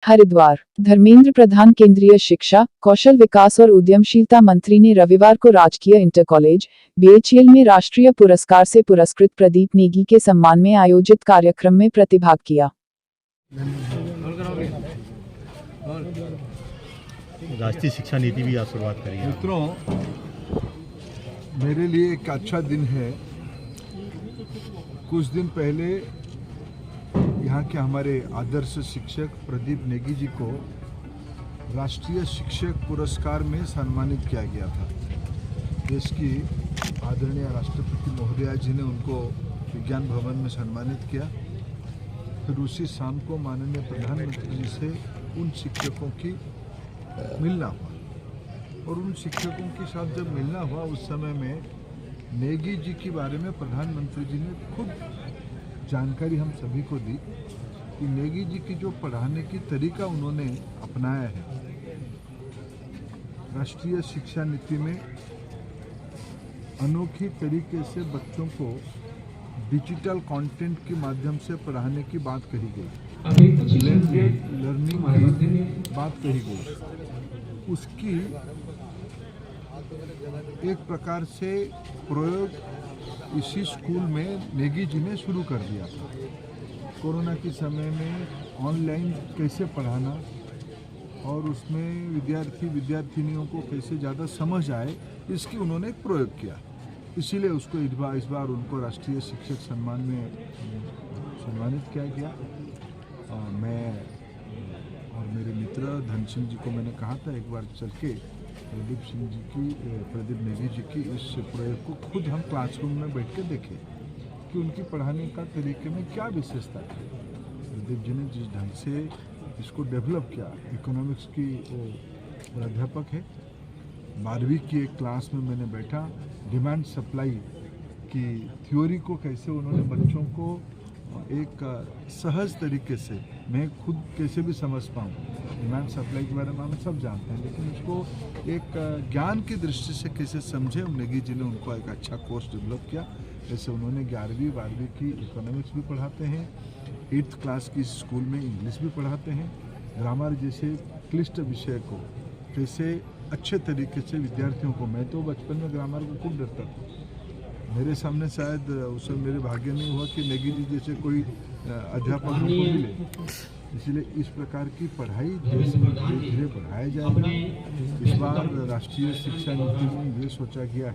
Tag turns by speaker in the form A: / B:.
A: हरिद्वार। धर्मेंद्र प्रधान केंद्रीय शिक्षा, कौशल विकास और उद्यमशीलता मंत्री ने रविवार को राजकीय इंटर कॉलेज बीएचईएल में राष्ट्रीय पुरस्कार से पुरस्कृत प्रदीप नेगी के सम्मान में आयोजित कार्यक्रम में प्रतिभाग किया।
B: राष्ट्रीय शिक्षा नीति भी आज शुरुआत करी है।
C: मित्रों, मेरे लिए एक अच्छा दिन है। कुछ दिन पहले यहाँ के हमारे आदर्श शिक्षक प्रदीप नेगी जी को राष्ट्रीय शिक्षक पुरस्कार में सम्मानित किया गया था। देश की आदरणीय राष्ट्रपति महोदया जी ने उनको विज्ञान भवन में सम्मानित किया। फिर उसी शाम को माननीय प्रधानमंत्री जी से उन शिक्षकों की मिलना हुआ और उन शिक्षकों के साथ जब मिलना हुआ उस समय में नेगी जी के बारे में प्रधानमंत्री जी ने खुद जानकारी हम सभी को दी कि नेगी जी की जो पढ़ाने की तरीका उन्होंने अपनाया है, राष्ट्रीय शिक्षा नीति में अनोखी तरीके से बच्चों को डिजिटल कंटेंट के माध्यम से पढ़ाने की बात कही गई, लर्निंग की बात कही गई। उसकी एक प्रकार से प्रयोग इसी स्कूल में नेगी जी ने शुरू कर दिया था। कोरोना के समय में ऑनलाइन कैसे पढ़ाना और उसमें विद्यार्थिनियों को कैसे ज़्यादा समझ आए, इसकी उन्होंने एक प्रयोग किया। इसीलिए उसको इस बार उनको राष्ट्रीय शिक्षक सम्मान में सम्मानित किया गया। मैं और मेरे मित्र धन सिंह जी को मैंने कहा था एक बार चल के प्रदीप नेगी जी की इस प्रयोग को खुद हम क्लासरूम में बैठ के देखें कि उनकी पढ़ाने का तरीके में क्या विशेषता है। प्रदीप जी ने जिस ढंग से इसको डेवलप किया, इकोनॉमिक्स की वो अध्यापक है। 12वीं की एक क्लास में मैंने बैठा, डिमांड सप्लाई की थ्योरी को कैसे उन्होंने बच्चों को एक सहज तरीके से, मैं खुद कैसे भी समझ पाऊँ, डिमांड सप्लाई के बारे में हम सब जानते हैं, लेकिन उसको एक ज्ञान की दृष्टि से कैसे समझे, नेगी जी ने उनको एक अच्छा कोर्स डेवलप किया। जैसे उन्होंने 11वीं 12वीं की इकोनॉमिक्स भी पढ़ाते हैं, 8th क्लास की स्कूल में इंग्लिश भी पढ़ाते हैं। ग्रामर जैसे क्लिष्ट विषय को कैसे अच्छे तरीके से विद्यार्थियों को, मैं तो बचपन में ग्रामर को खूब डरता था, मेरे सामने शायद उसे मेरे भाग्य नहीं हुआ कि नेगी जी जैसे कोई अध्यापक को मिले। इसलिए इस प्रकार की पढ़ाई देश में धीरे धीरे बढ़ाया जाएगा। इस बार राष्ट्रीय शिक्षा नीति में ये सोचा गया है